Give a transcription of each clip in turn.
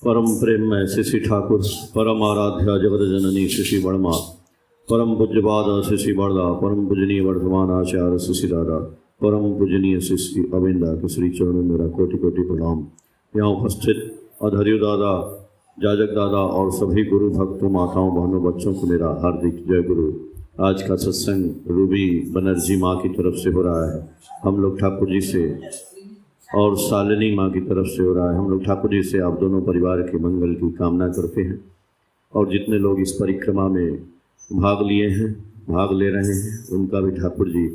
परम प्रेम में श्री ठाकुर, परम आराध्या जगत जननी श्री वर्मा, परम पूज्यपाद श्री बड़दा, परम पूजनीय वर्धमान आचार्य श्री दादा, परम पूजनीय श्री अविंदा के श्री चरणों मेरा कोटि कोटि प्रणाम। यहाँ उपस्थित अधर्यु दादा, जाजक दादा और सभी गुरु भक्तों, माताओं, बहनों, बच्चों को मेरा हार्दिक जय गुरु। आज का सत्संग रूबी बनर्जी माँ की तरफ से हो रहा है, हम लोग ठाकुर जी से, और शालिनी माँ की तरफ से हो रहा है। हम लोग ठाकुर जी से आप दोनों परिवार के मंगल की कामना करते हैं, और जितने लोग इस परिक्रमा में भाग लिए हैं, भाग ले रहे हैं, उनका भी ठाकुर जी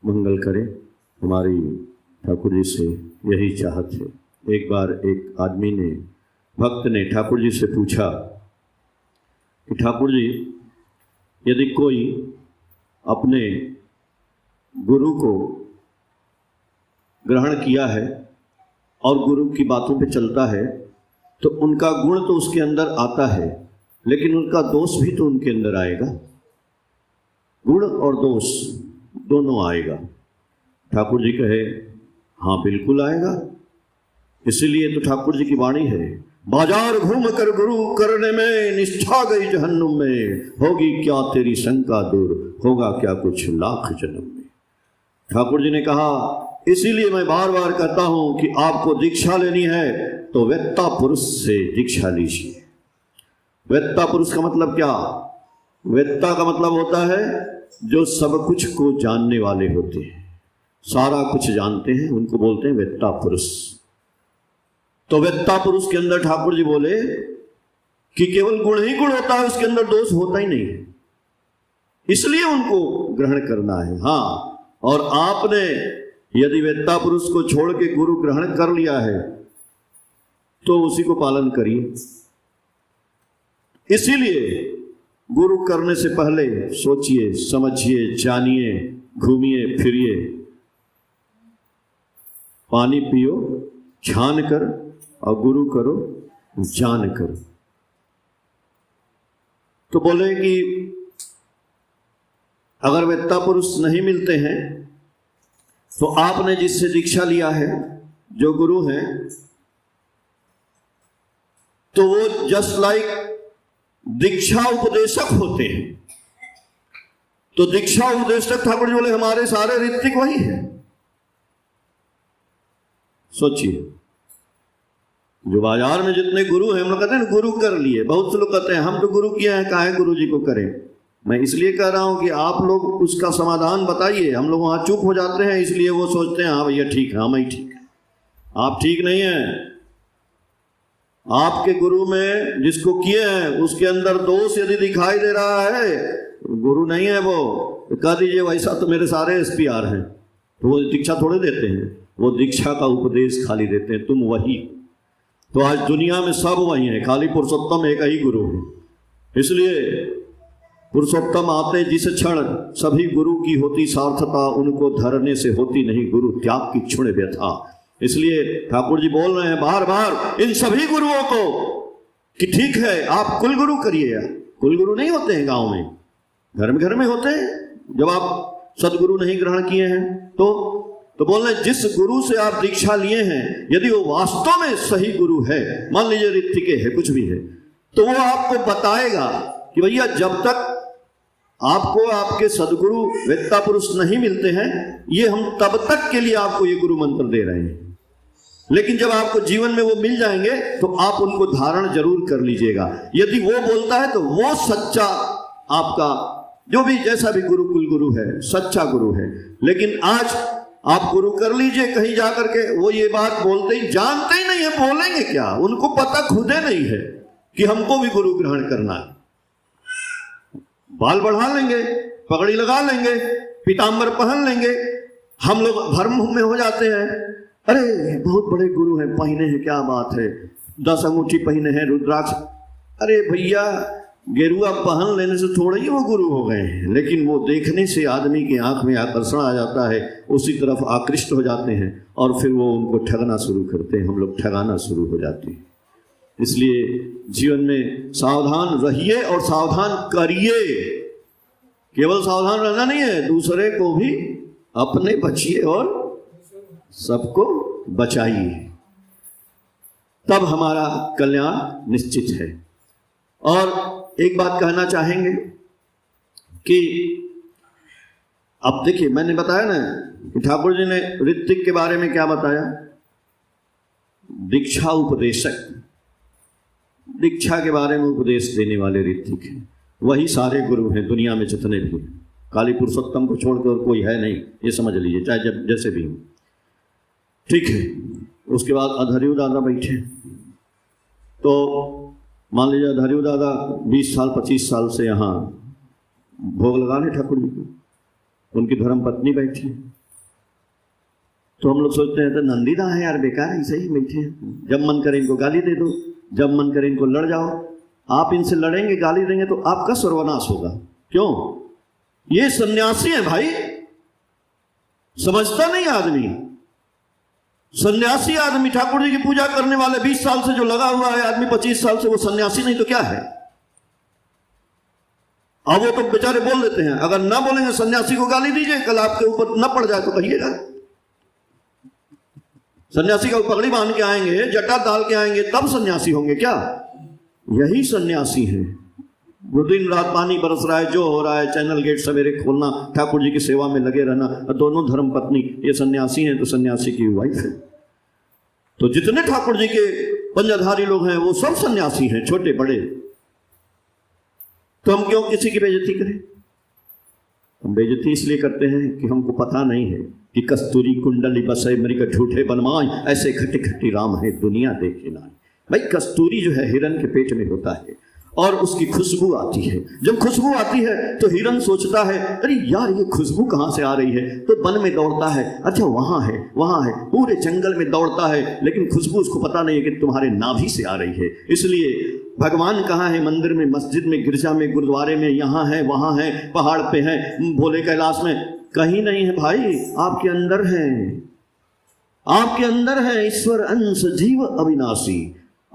मंगल करें। हमारी ठाकुर जी से यही चाहत है। एक बार एक आदमी ने, भक्त ने ठाकुर जी से पूछा कि ठाकुर जी, यदि कोई अपने गुरु को ग्रहण किया है और गुरु की बातों पे चलता है, तो उनका गुण तो उसके अंदर आता है, लेकिन उनका दोष भी तो उनके अंदर आएगा। गुण और दोष दोनों आएगा। ठाकुर जी कहे हाँ बिल्कुल आएगा। इसीलिए तो ठाकुर जी की वाणी है, बाजार घूम कर गुरु करने में निष्ठा गई जहन्नुम में, होगी क्या तेरी शंका दूर, होगा क्या कुछ लाख जन्म में। ठाकुर जी ने कहा, इसीलिए मैं बार बार कहता हूं कि आपको दीक्षा लेनी है तो वेत्ता पुरुष से दीक्षा लीजिए। वेत्ता पुरुष का मतलब क्या? वेत्ता का मतलब होता है जो सब कुछ को जानने वाले होते हैं, सारा कुछ जानते हैं, उनको बोलते हैं वेत्ता पुरुष। तो वेत्ता पुरुष के अंदर ठाकुर जी बोले कि केवल गुण ही गुण होता है, उसके अंदर दोष होता ही नहीं है, इसलिए उनको ग्रहण करना है। हाँ, और आपने यदि वेत्ता पुरुष को छोड़ के गुरु ग्रहण कर लिया है तो उसी को पालन करिए। इसीलिए गुरु करने से पहले सोचिए, समझिए, जानिए, घूमिए फिरिए, पानी पियो छान कर और गुरु करो जान कर। तो बोले कि अगर वेत्ता पुरुष नहीं मिलते हैं तो आपने जिससे दीक्षा लिया है, जो गुरु हैं, तो वो जस्ट लाइक दीक्षा उपदेशक होते हैं। तो दीक्षा उपदेशक ठाकुर जी बोले हमारे सारे ऋत्विक वही है। सोचिए, जो बाजार में जितने गुरु हैं, हम लोग कहते हैं गुरु कर लिए, बहुत से लोग कहते हैं हम तो गुरु किए हैं, काहे गुरु जी को करें। मैं इसलिए कह रहा हूं कि आप लोग उसका समाधान बताइए। हम लोग वहां चुप हो जाते हैं, इसलिए वो सोचते हैं हाँ भैया ठीक है, हम ही ठीक है। आप ठीक नहीं है। आपके गुरु में जिसको किए हैं उसके अंदर दोष यदि दिखाई दे रहा है, गुरु नहीं है वो, तो कह दीजिए वैसा तो मेरे सारे SPR हैं, तो वो दीक्षा थोड़े देते हैं, वो दीक्षा का उपदेश खाली देते हैं, तुम वही। तो आज दुनिया में सब वही है, खाली पुरुषोत्तम एक ही गुरु है। इसलिए पुरुषोत्तम आते जिस क्षण सभी गुरु की होती सार्थता, उनको धरने से होती नहीं गुरु त्याग की क्षुण व्यथा। इसलिए ठाकुर जी बोल रहे हैं बार बार इन सभी गुरुओं को कि ठीक है आप कुल गुरु करिए। कुल गुरु नहीं होते हैं गांव में, घर में होते हैं। जब आप सदगुरु नहीं ग्रहण किए हैं तो बोल रहे जिस गुरु से आप दीक्षा लिए हैं, यदि वो वास्तव में सही गुरु है, मान लीजिए ऋत्विक है, कुछ भी है, तो वो आपको बताएगा कि भैया जब तक आपको आपके सदगुरु वेत्ता पुरुष नहीं मिलते हैं, ये हम तब तक के लिए आपको ये गुरु मंत्र दे रहे हैं, लेकिन जब आपको जीवन में वो मिल जाएंगे तो आप उनको धारण जरूर कर लीजिएगा। यदि वो बोलता है तो वो सच्चा आपका, जो भी जैसा भी गुरु कुल गुरु है, सच्चा गुरु है। लेकिन आज आप गुरु कर लीजिए कहीं जाकर के, वो ये बात बोलते ही जानते ही नहीं है, बोलेंगे क्या, उनको पता खुदे नहीं है कि हमको भी गुरु ग्रहण करना है। बाल बढ़ा लेंगे, पगड़ी लगा लेंगे, पीतांबर पहन लेंगे, हम लोग भ्रम में हो जाते हैं, अरे बहुत बड़े गुरु हैं, पहने हैं, क्या बात है, 10 अंगूठी पहने हैं, रुद्राक्ष। अरे भैया, गेरुआ पहन लेने से थोड़े ही वो गुरु हो गए हैं, लेकिन वो देखने से आदमी की आंख में आकर्षण आ जाता है, उसी तरफ आकृष्ट हो जाते हैं और फिर वो उनको ठगना शुरू करते हैं, हम लोग ठगाना शुरू हो जाते हैं। इसलिए जीवन में सावधान रहिए और सावधान करिए। केवल सावधान रहना नहीं है, दूसरे को भी अपने बचिए और सबको बचाइए, तब हमारा कल्याण निश्चित है। और एक बात कहना चाहेंगे कि अब देखिए, मैंने बताया ना कि ठाकुर जी ने ऋत्विक के बारे में क्या बताया, दीक्षा उपदेशक, दीक्षा के बारे में उपदेश देने वाले ऋत्विक हैं, वही सारे गुरु हैं दुनिया में जितने भी हैं। काली पुरुषोत्तम को छोड़कर कोई है नहीं, ये समझ लीजिए, चाहे जब जैसे भी हो। ठीक है, उसके बाद अधर्यु दादा बैठे, तो मान लीजिए अधर्यु दादा 20 साल 25 साल से यहाँ भोग लगा रहे ठाकुर जी को, उनकी धर्म पत्नी बैठी है। तो हम लोग सोचते हैं तो नंदीदा है यार, बेकार ऐसे ही बैठे हैं, जब मन करे इनको गाली दे दो, जब मन करे इनको लड़ जाओ। आप इनसे लड़ेंगे, गाली देंगे तो आपका सर्वनाश होगा। क्यों? ये सन्यासी है भाई, समझता नहीं आदमी। सन्यासी आदमी, ठाकुर जी की पूजा करने वाले 20 साल से जो लगा हुआ है आदमी 25 साल से, वो सन्यासी नहीं तो क्या है? अब वो तो बेचारे बोल देते हैं, अगर ना बोलेंगे सन्यासी को गाली दीजिए, कल आपके ऊपर न पड़ जाए तो कहिएगा। सन्यासी का पगड़ी बांध के आएंगे, जटा डाल के आएंगे, तब सन्यासी होंगे क्या? यही सन्यासी हैं। वो दिन रात पानी बरस रहा है, जो हो रहा है, चैनल गेट सवेरे खोलना, ठाकुर जी की सेवा में लगे रहना, दोनों धर्म पत्नी ये सन्यासी हैं, तो सन्यासी की वाइफ है। तो जितने ठाकुर जी के पंजाधारी लोग हैं वो सब सन्यासी हैं, छोटे बड़े। तो हम क्यों किसी की बेइज्जती करें? हम बेइज्जती इसलिए करते हैं कि हमको पता नहीं है कि कस्तूरी कुंडली बसे मृग झूठे बनवाए, ऐसे खट्टी खट्टी राम है दुनिया देखे ना। भाई कस्तूरी जो है हिरन के पेट में होता है और उसकी खुशबू आती है। जब खुशबू आती है तो हिरन सोचता है अरे यार ये खुशबू कहाँ से आ रही है, तो वन में दौड़ता है, अच्छा वहाँ है, पूरे जंगल में दौड़ता है, लेकिन खुशबू उसको पता नहीं है कि तुम्हारे नाभि से आ रही है। इसलिए भगवान कहाँ है? मंदिर में, मस्जिद में, गिरजा में, गुरुद्वारे में, यहाँ है, वहाँ है, पहाड़ पे है, भोले कैलाश में, कहीं नहीं है भाई, आपके अंदर है, आपके अंदर है। ईश्वर अंश जीव अविनाशी,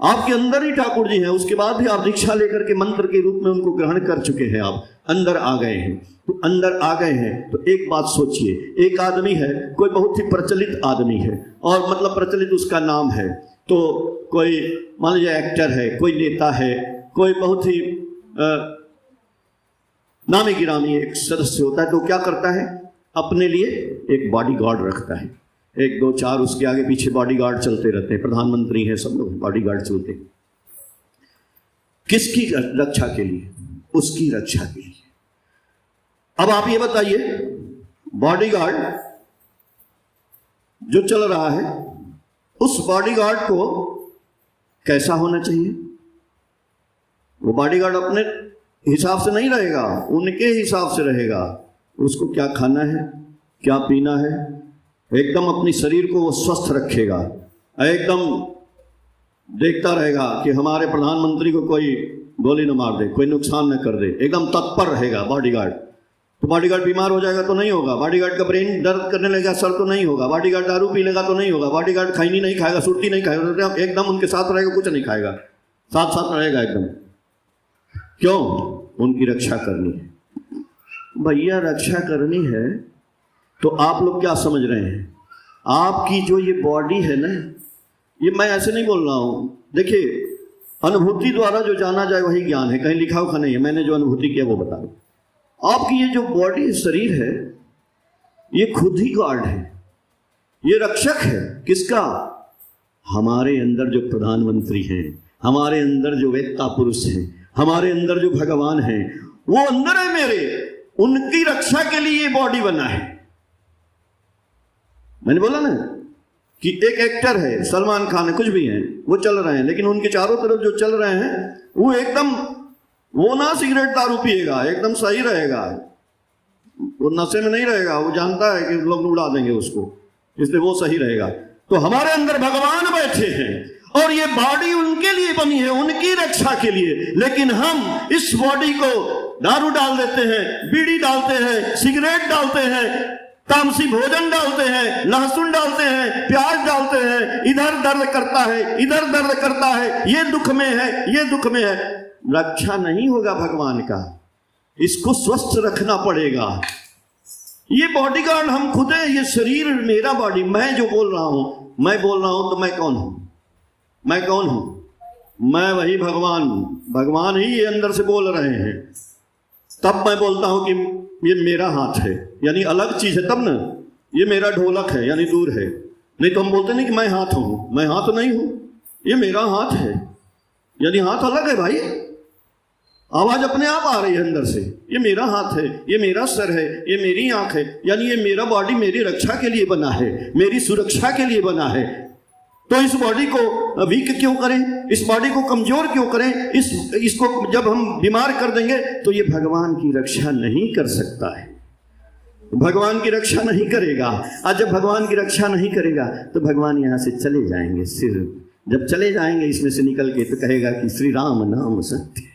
आपके अंदर ही ठाकुर जी हैं। उसके बाद भी आप दीक्षा लेकर के मंत्र के रूप में उनको ग्रहण कर चुके हैं, आप अंदर आ गए हैं। तो अंदर आ गए हैं तो एक बात सोचिए, एक आदमी है, कोई बहुत ही प्रचलित आदमी है, और मतलब प्रचलित उसका नाम है, तो कोई मान लीजिए एक्टर है, कोई नेता है, कोई बहुत ही नामी गिरामी एक सदस्य होता है, तो क्या करता है? अपने लिए एक बॉडीगार्ड रखता है, 1 2 4 उसके आगे पीछे बॉडीगार्ड चलते रहते हैं। प्रधानमंत्री हैं, सब लोग बॉडीगार्ड चलते हैं। किसकी रक्षा के लिए? उसकी रक्षा के लिए। अब आप ये बताइए, बॉडीगार्ड जो चल रहा है, उस बॉडीगार्ड को कैसा होना चाहिए? वो बॉडीगार्ड अपने हिसाब से नहीं रहेगा, उनके हिसाब से रहेगा। उसको क्या खाना है, क्या पीना है, एकदम अपनी शरीर को वो स्वस्थ रखेगा, एकदम देखता रहेगा कि हमारे प्रधानमंत्री को कोई गोली न मार दे, कोई नुकसान न कर दे, एकदम तत्पर रहेगा बॉडीगार्ड। तो बॉडीगार्ड बीमार हो जाएगा तो नहीं होगा, बॉडीगार्ड का ब्रेन दर्द करने लगेगा सर तो नहीं होगा, बॉडीगार्ड दारू पी लेगा तो नहीं होगा, बॉडीगार्ड खैनी नहीं खाएगा, सुर्ती नहीं खाएगा, एकदम उनके साथ रहेगा, कुछ नहीं खाएगा, साथ साथ रहेगा एकदम। क्यों? उनकी रक्षा करनी है। भैया रक्षा करनी है तो आप लोग क्या समझ रहे हैं? आपकी जो ये बॉडी है ना, ये मैं ऐसे नहीं बोल रहा हूं, देखिए अनुभूति द्वारा जो जाना जाए वही ज्ञान है, कहीं लिखा हुआ नहीं है, मैंने जो अनुभूति किया वो बता रहा हूं। आपकी ये जो बॉडी शरीर है, ये खुद ही गार्ड है, ये रक्षक है। किसका? हमारे अंदर जो प्रधानमंत्री हैं, हमारे अंदर जो वेत्ता पुरुष हैं, हमारे अंदर जो भगवान हैं, वो अंदर है मेरे, उनकी रक्षा के लिए ये बॉडी बना है। मैंने बोला ना कि एक एक्टर है, सलमान खान है, कुछ भी है, वो चल रहे हैं, लेकिन उनके चारों तरफ जो चल रहे हैं वो एकदम, वो ना सिगरेट दारू पिएगा, एकदम सही रहेगा, वो नशे में नहीं रहेगा, वो जानता है कि लोग उड़ा देंगे उसको, इसलिए वो सही रहेगा। तो हमारे अंदर भगवान बैठे हैं और ये बॉडी उनके लिए बनी है, उनकी रक्षा के लिए, लेकिन हम इस बॉडी को दारू डाल देते हैं, बीड़ी डालते हैं, सिगरेट डालते हैं, तामसी भोजन डालते हैं, लहसुन डालते हैं, प्याज डालते हैं, इधर दर्द करता है, इधर दर्द करता है, ये दुख में है, ये दुख में है। रक्षा नहीं होगा भगवान का, इसको स्वस्थ रखना पड़ेगा। ये बॉडीगार्ड हम खुद है, ये शरीर मेरा बॉडी, मैं जो बोल रहा हूं मैं बोल रहा हूं तो मैं कौन हूं? मैं कौन हूं? मैं वही भगवान, भगवान ही ये अंदर से बोल रहे हैं। तब मैं बोलता हूं कि ये मेरा हाथ है, यानी अलग चीज है तब ना। ये मेरा ढोलक है यानी दूर है, नहीं तो हम बोलते नहीं कि मैं हाथ हूं। मैं हाथ नहीं हूं, ये मेरा हाथ है, यानी हाथ अलग है भाई। आवाज अपने आप आ रही है अंदर से, ये मेरा हाथ है, ये मेरा सर है, ये मेरी आंख है, यानी ये मेरा बॉडी मेरी रक्षा के लिए बना है, मेरी सुरक्षा के लिए बना है। तो इस बॉडी को वीक क्यों करें, इस बॉडी को कमजोर क्यों करें? इसको जब हम बीमार कर देंगे तो ये भगवान की रक्षा नहीं कर सकता है, भगवान की रक्षा नहीं करेगा। आज जब भगवान की रक्षा नहीं करेगा तो भगवान यहाँ से चले जाएंगे। सिर जब चले जाएंगे इसमें से निकल के तो कहेगा कि श्री राम नाम सत्य।